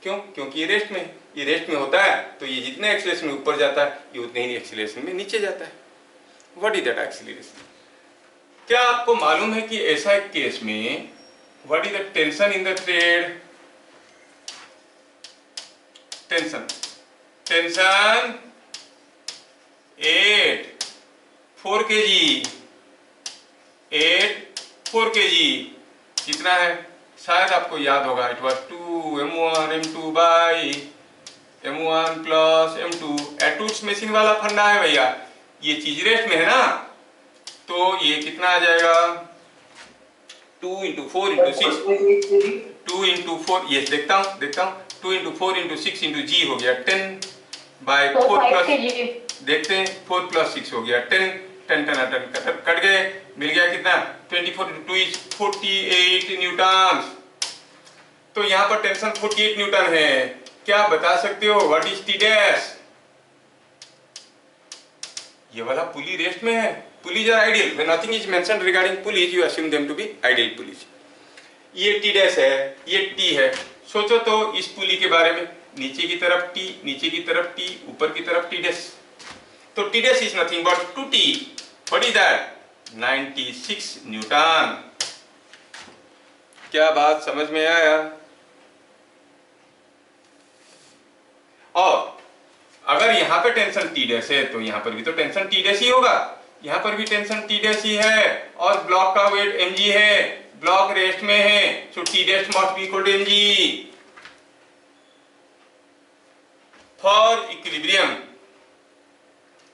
क्यों? क्योंकि ये रेस्ट में है। ये रेस्ट में होता है तो ये जितने एक्सीलरेशन में ऊपर जाता है, ये उतने ही एक्सीलरेशन में नीचे जाता है। What is that acceleration? क्या आपको मालूम है कि ऐसा एक केस में what is the tension in the thread? Tension 4 kg, 4 kg कितना है? शायद आपको याद होगा, it was 2m1 m2 by m1 plus m2। Atwood's machine वाला फंडा है भैया। ये चीज रेस्ट में है ना, तो ये कितना आ जाएगा? 2 into 4 into 6, 2 into 4, yes देखता हूँ 2 into 4 into 6 into g हो गया 10 by 4 plus, देखते हैं 4 plus 6 हो गया 10, 10 कट गए, मिल गया कितना 24 into 2 is 48 न्यूटन। तो यहाँ पर टेंशन 48 न्यूटन है। क्या बता सकते हो व्हाट इज टी डैश? ये वाला पुली रेस्ट में है। Pulleys are ideal, when nothing is mentioned regarding pulleys you assume them to be ideal pulleys. ये टी डैश है, ये टी है। सोचो तो इस पुली के बारे में, नीचे की तरफ टी, नीचे की तरफ टी, ऊपर की तरफ टी डैश। तो T dash is nothing but 2t। What is that? 96 Newton. क्या बात समझ में आया? और अगर यहाँ पे टेंशन टी डैश है तो यहाँ पर भी तो टेंशन टी डैश ही होगा। यहाँ पर भी टेंशन टी डैश ही है और ब्लॉक का वेट mg है, ब्लॉक रेस्ट में है, so T dash must be equal to mg। For equilibrium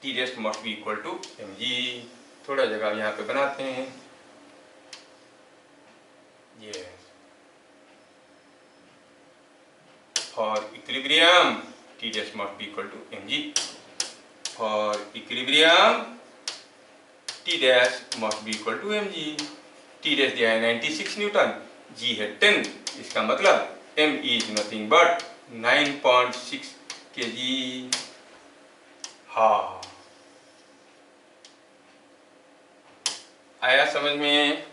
T dash must be equal to mg। थोड़ा जगह यहाँ पे बनाते हैं। ये for equilibrium T dash must be equal to mg. For equilibrium, T dash must be equal to mg. T dash दिया है 96 न्यूटन, g है 10। इसका मतलब m is nothing but 9.6 kg। हाँ, आया समझ में?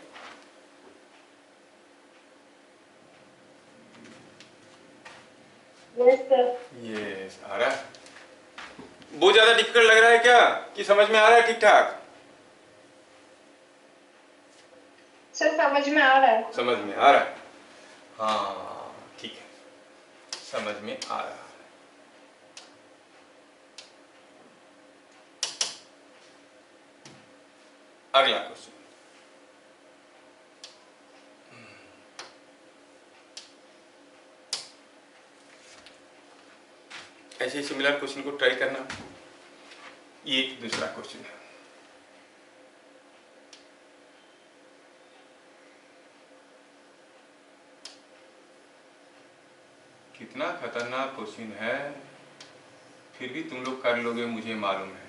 यस आ रहा है। बहुत ज्यादा डिफिकल्ट लग रहा है क्या कि समझ में आ रहा है ठीक ठाक? सर समझ में आ रहा है। समझ में आ रहा है, हाँ ठीक है, समझ में आ रहा है। अगला क्वेश्चन, ऐसे सिमिलर क्वेश्चन को ट्राई करना। ये दूसरा क्वेश्चन है। कितना खतरनाक क्वेश्चन है, फिर भी तुम लोग कर लोगे मुझे मालूम है।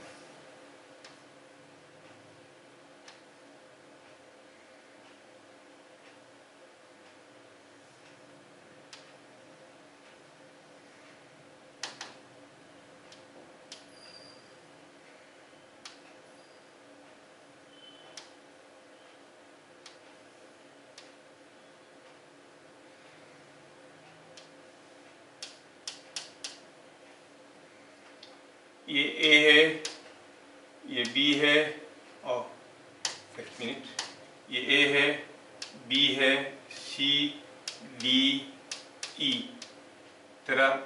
ये A है, ये B है, और एक मिनट, ये A है, B है, C, D, E। There are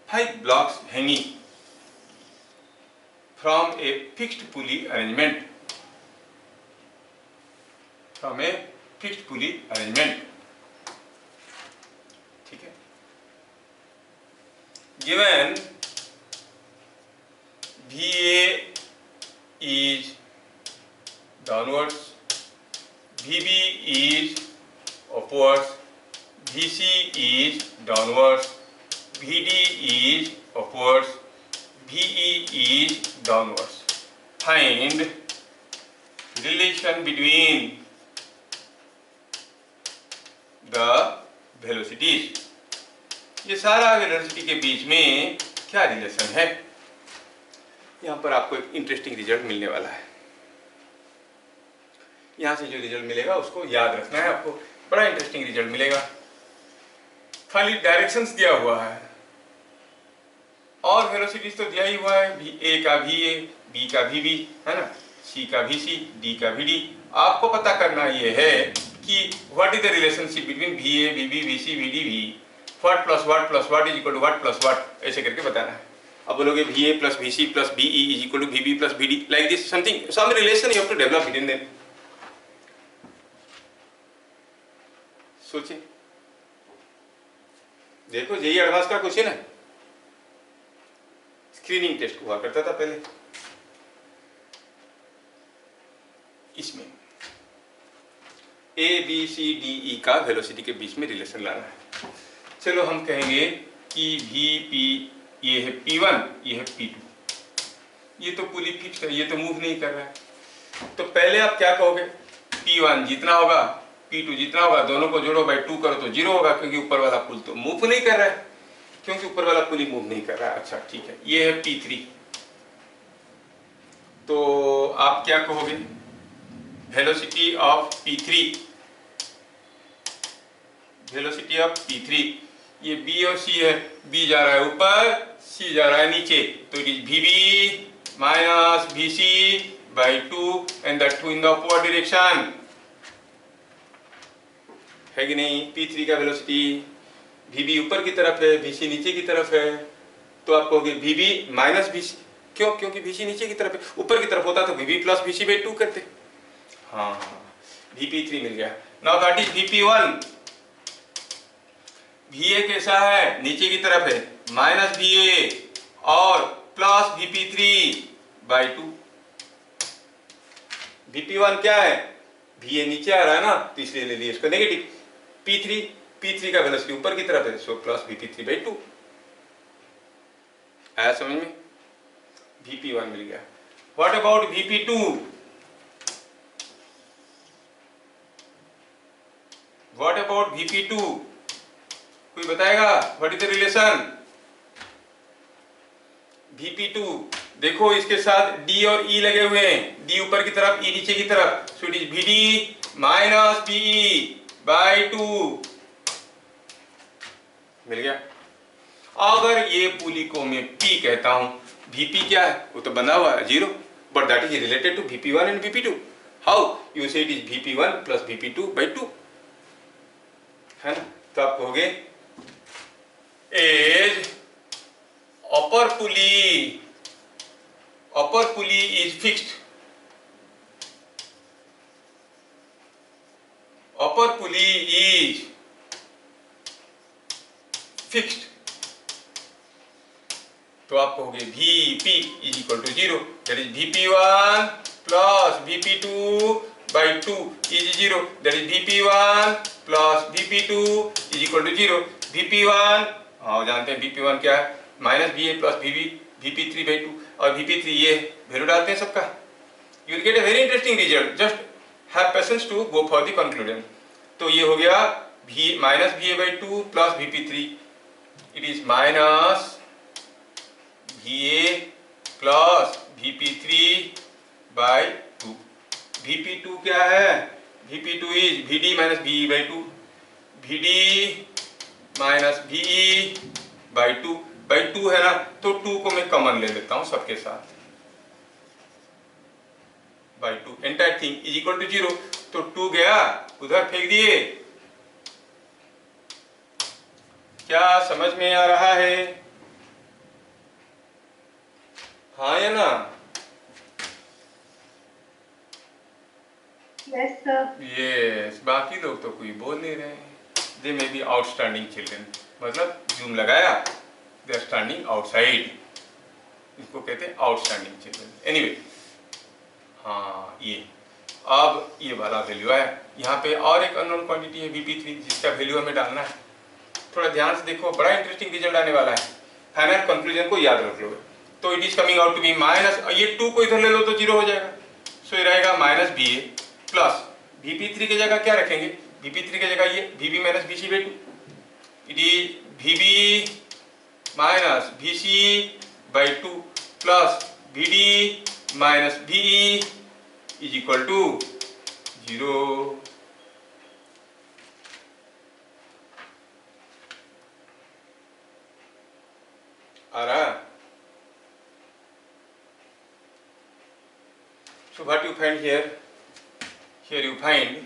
5 blocks hanging from a fixed pulley arrangement. From a fixed pulley arrangement. ठीक है? Given VA is downwards, VB is upwards, VC is downwards, VD is upwards, VE is downwards. Find relation between the velocities. ये सारा वेलोसिटी के बीच में क्या रिलेशन है? यहाँ पर आपको एक इंटरेस्टिंग रिजल्ट मिलने वाला है। यहाँ से जो रिजल्ट मिलेगा उसको याद रखना है आपको, बड़ा इंटरेस्टिंग रिजल्ट मिलेगा। खाली डायरेक्शंस दिया हुआ है और वेलोसिटीज तो दिया ही हुआ है, A का VA, B का VB, है ना, C का VC, D का VD। आपको पता करना ये है कि what is the relationship between VA, VB, VC, VD, V, what plus what is equal to what plus what, ऐसे करके बताना है। अब बोलोगे VA plus VC plus BE is equal to VB plus VD, like this, something, some relation you have to develop between them. सोचिए, देखो जेईई एडवांस का क्वेश्चन है, स्क्रीनिंग टेस्ट हुआ करता था पहले। इसमें A B C D E का वेलोसिटी के बीच में रिलेशन लाना है। चलो हम कहेंगे कि वी पी, ये है P1, ये है P2, ये तो पुली फिक्स है, ये तो मूव नहीं कर रहा है। तो पहले आप क्या कहोगे, P1 जितना होगा P2 जितना होगा, दोनों को जोड़ो बाई 2 करो तो 0 होगा, क्योंकि ऊपर वाला पुल तो मूव नहीं कर रहा है, क्योंकि ऊपर वाला पुली मूव नहीं कर रहा है। अच्छा ठीक है, ये है P3। तो आप क्या कहोगे, velocity of P3, velocity of P3, ये B और C है, B जा रहा है ऊपर, C जा रहा है नीचे, तो it is VB minus VC by 2 and that 2 in the upward direction, है कि नहीं। P3 का वेलोसिटी, VB ऊपर की तरफ है, VC नीचे की तरफ है, तो आप कहोगे VB माइनस VC, क्यों, क्योंकि VC नीचे की तरफ है, ऊपर की तरफ होता तो VB प्लस VC by 2 करते। हाँ, VP3 मिल गया। Now that is VP1, VA कैसा है, नीचे की तरफ है, माइनस VA और प्लस VP3 by 2। VP1 क्या है, VA नीचे आ रहा है ना, तो इसलिए ले लिए इसको नेगेटिव। P3 का वेलोसिटी ऊपर की तरफ है, सो प्लस VP3 by 2। आया समझ में, VP1 मिल गया। What about VP2, what about VP2, कोई बताएगा what is the relation. VP2 देखो, इसके साथ D और E लगे हुए हैं, D ऊपर की तरफ, E नीचे की तरफ, सो it is VD minus BE by 2, मिल गया। अगर ये पुली को मैं P कहता हूं, VP क्या है, वो तो बना हुआ है 0, but that is related to VP1 and VP2। How, you से it is VP1 plus VP2 by 2, है ना। तो आप कहोगे as upper pulley is fixed, upper pulley is fixed, तो आप कहोगे VP is equal to 0, that is VP1 plus VP2 by 2 is 0, that is VP1 plus VP2 is equal to 0। VP1 हाँ जानते हैं, VP1 क्या है, minus VA plus VP3 by 2, और VP3 ये वैल्यू डालते हैं सबका, you will get a very interesting result, just have patience to go for the conclusion. तो ये हो गया minus VA by 2 plus VP3, it is minus VA plus VP3 by 2। VP2 क्या है, VP2 is VD minus VE by 2, VD minus VE by 2 by 2 है ना, तो 2 को मैं कॉमन ले लेता हूं सबके साथ, by 2 entire thing is equal to 0, तो 2 गया उधर फेंक दिए। क्या समझ में आ रहा है, हाँ या ना। Yes, sir. यस, बाकी लोग तो कोई बोल नहीं रहे हैं, दे मे बी आउटस्टैंडिंग चिल्ड्रन, मतलब जूम लगाया, दे आर स्टैंडिंग आउटसाइड, इसको कहते हैं आउटस्टैंडिंग चिल्ड्रन। एनीवे, हाँ ये अब ये वाला वैल्यू है, यहाँ पे और एक अननोन क्वांटिटी है VP3, जिसका वैल्यू हमें डालना है। थोड़ा ध्यान से देखो, बड़ा इंटरेस्टिंग रिजल्ट आने वाला है, फाइनल कंक्लूजन को याद रख लो। तो it is coming out to be minus, ये 2 को इधर ले लो तो 0 हो जाएगा, सो ये रहेगा माइनस VA प्लस VP3 की जगह क्या रखेंगे, VP3 की जगह ये VB minus VC by 2, it is VB minus VC by 2 plus VD minus VE is equal to 0। आ रहा, so what you find here, here you find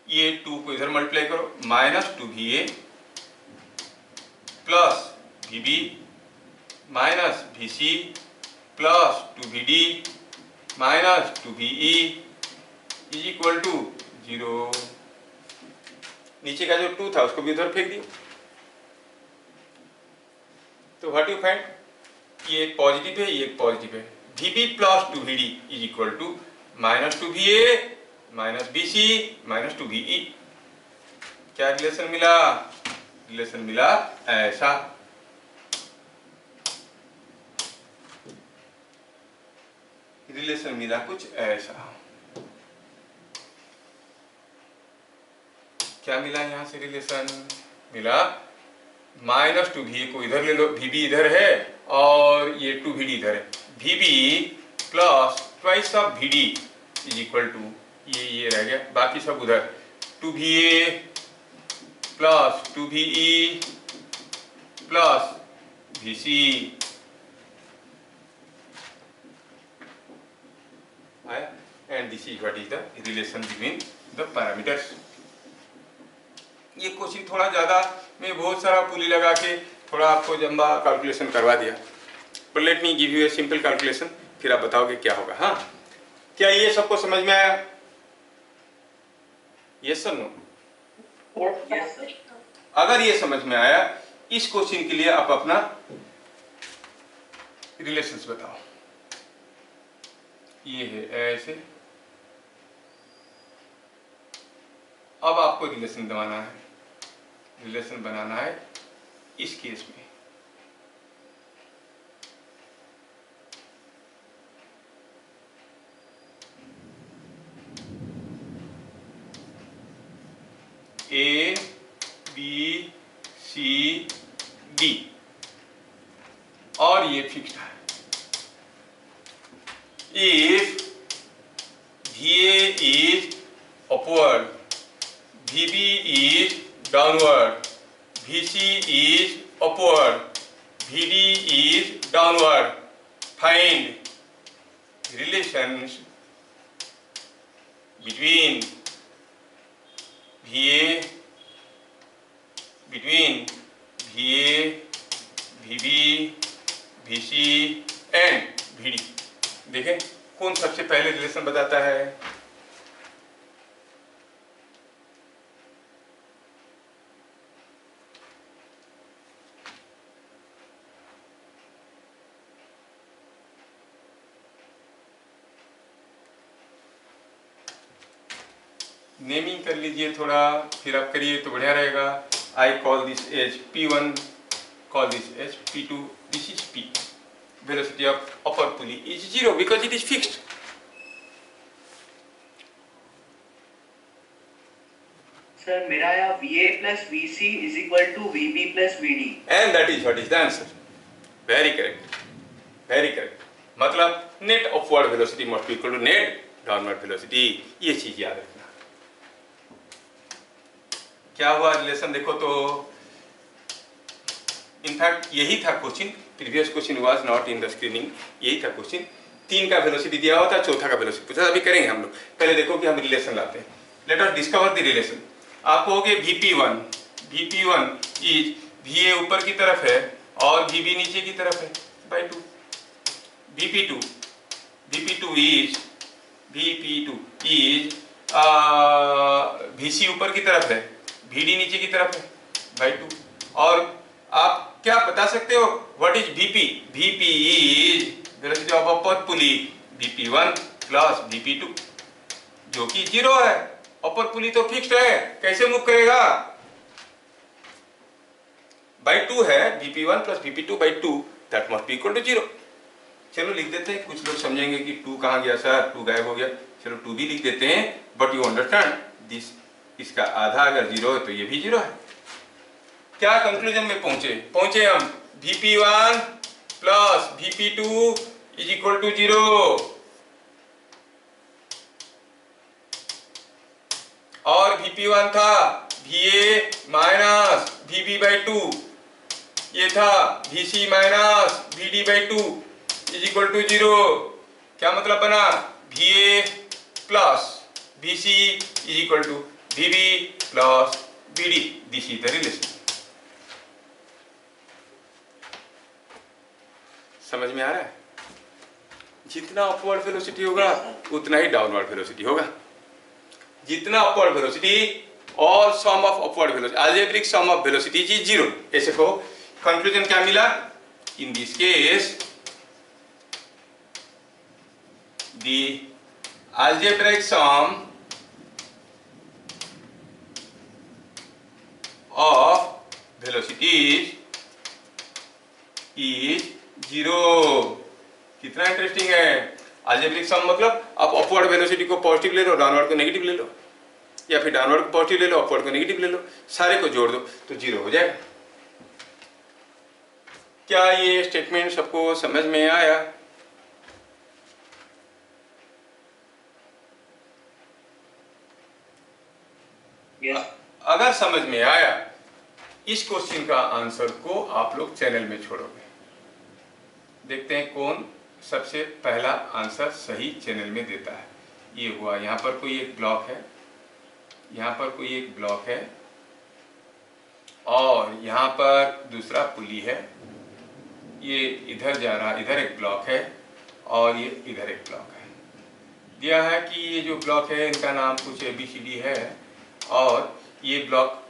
ये 2 को इधर मल्टीप्लाई करो, minus 2VA plus VB minus VC plus 2VD minus 2VE is equal to 0। नीचे का जो 2 था उसको भी उधर फेंक दिया, तो व्हाट यू फाइंड, ये एक पॉजिटिव है, ये एक पॉजिटिव है, VB plus 2VD is equal to minus 2VA minus BC minus 2BE। क्या रिलेशन मिला? रिलेशन मिला ऐसा। रिलेशन मिला कुछ ऐसा। क्या मिला यहां से रिलेशन? मिला माइनस 2VA को इधर ले लो, VB इधर है और ये 2VD इधर है। VB plus twice of VD is equal to ये रह गया, बाकी सब उधर 2VA plus 2VE plus VC आया, and this is what is the relation between the parameters. ये क्वेश्चन थोड़ा ज़्यादा मैं बहुत सारा पुली लगा के थोड़ा आपको लंबा कैलकुलेशन करवा दिया, पर let me give U a simple calculation, फिर आप बताओगे क्या होगा। हाँ, क्या ये सबको समझ में आया? Yes sir no? अगर ये समझ में आया, इस क्वेश्चन के लिए आप अपना रिलेशंस बताओ। ये है ऐसे, अब आपको रिलेशन बनाना है, रिलेशन बनाना है इस केस में। A B C D और ये फिक्स्ड है। If VA is upward, VB is downward, VC is upward, VD is downward, find relations between VA, VB, VC and VD। देखें कौन सबसे पहले रिलेशन बताता है? नेमिंग कर लीजिए थोड़ा, फिर आप करिए तो बढ़िया रहेगा। I call this as P1, call this as P2, this is P। Velocity of upper pulley is 0 because it is fixed. Sir मेरा आया VA plus VC is equal to VB plus VD। And that is what is the answer. Very correct, very correct. मतलब net upward velocity must be equal to net downward velocity. ये चीज याद रखना। क्या हुआ रिलेशन देखो तो, इनफैक्ट यही था question, previous question was not in the screening, यही था क्वेश्चन। 3 का वेलोसिटी दिया होता, चौथा का वेलोसिटी पूछा, अभी करेंगे हम लोग। पहले देखो कि हम रिलेशन लाते हैं। Let us discover the relation. आप कहोगे VP1 इज VA ऊपर की तरफ है और VB नीचे की तरफ है बाय 2। VP2 इज VC ऊपर की तरफ है, VD नीचे की तरफ है बाय 2। और आप क्या बता सकते हो what is VP? VP is velocity of upper pulley VP1 plus VP2 जो कि 0 है। अपर पुली तो फिक्स्ड है, कैसे मूव करेगा? बाय 2 है, VP1 plus VP2 by 2 that must be equal to 0। चलो लिख देते हैं, कुछ लोग समझेंगे कि 2 कहाँ गया सर, 2 गायब हो गया। चलो 2 भी लिख देते हैं, बट यू अंडरस्टैंड दिस, इसका आधा अगर 0 है तो ये भी 0 है। क्या कंक्लूजन में पहुंचे हम? VP1 plus VP2 is equal to 0 और VP1 था VA माइनस VB बाई 2, ये था VC minus VD by 2 is equal to 0। क्या मतलब बना? VA plus VC is equal to VB plus VD। This is the relation. समझ में आ रहा है? जितना अपवर्ड वेलोसिटी होगा उतना ही डाउनवर्ड वेलोसिटी होगा। जितना अपवर्ड वेलोसिटी और sum of upward velocity, algebraic sum of velocity is 0। ऐसे को कंक्लूजन क्या मिला? In this case the algebraic sum is 0। कितना इंटरेस्टिंग है। अलजेब्रिक सम मतलब आप अपवर्ड वेलोसिटी को पॉजिटिव ले लो, डाउनवर्ड को नेगेटिव ले लो, या फिर डाउनवर्ड को पॉजिटिव ले लो, अपवर्ड को नेगेटिव ले लो, सारे को जोड़ दो तो 0 हो जाएगा। क्या ये स्टेटमेंट सबको समझ में आया? Yes. अगर समझ में आया, इस क्वेश्चन का आंसर को आप लोग चैनल में छोड़ोगे। देखते हैं कौन सबसे पहला आंसर सही चैनल में देता है। ये हुआ, यहाँ पर कोई एक ब्लॉक है, यहाँ पर कोई एक ब्लॉक है, और यहाँ पर दूसरा पुली है। ये इधर जा रहा, इधर एक ब्लॉक है, और ये इधर एक ब्लॉक है। दिया है कि ये जो ब्लॉक है इनका नाम कुछ ABCD है, और ये ब्लॉक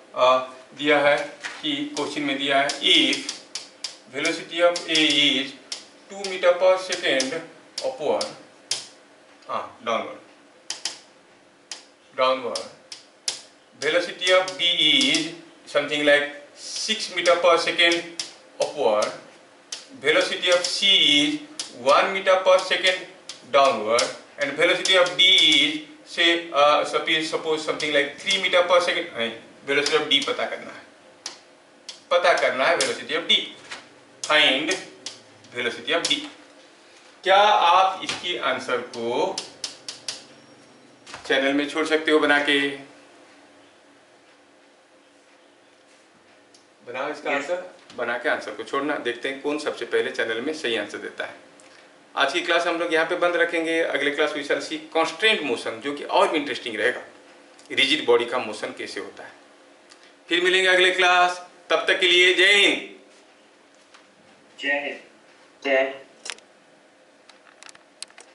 दिया है कि क्वेश्चन में दिया है if velocity of A is 2 metre per second upward, downward, velocity of B is something like 6 metre per second upward, velocity of C is 1 meter per second downward, and velocity of D is say suppose something like 3 meter per second. Velocity of D पता करना है velocity of D. Find velocity of D. क्या आप इसकी आंसर को चैनल में छोड़ सकते हो बना के? बनाओ इसका आंसर, बना के आंसर को छोड़ना। देखते हैं कौन सबसे पहले चैनल में सही आंसर देता है। आज की क्लास हम लोग यहाँ पे बंद रखेंगे। अगले class we shall see constraint motion, जो कि और भी इंटरेस्टिंग रहेगा, रिजिड बॉडी का मोशन कैसे होता है। फिर मिलेंगे अगले क्लास, तब तक के लिए जय हिंद। जय हिंद। जय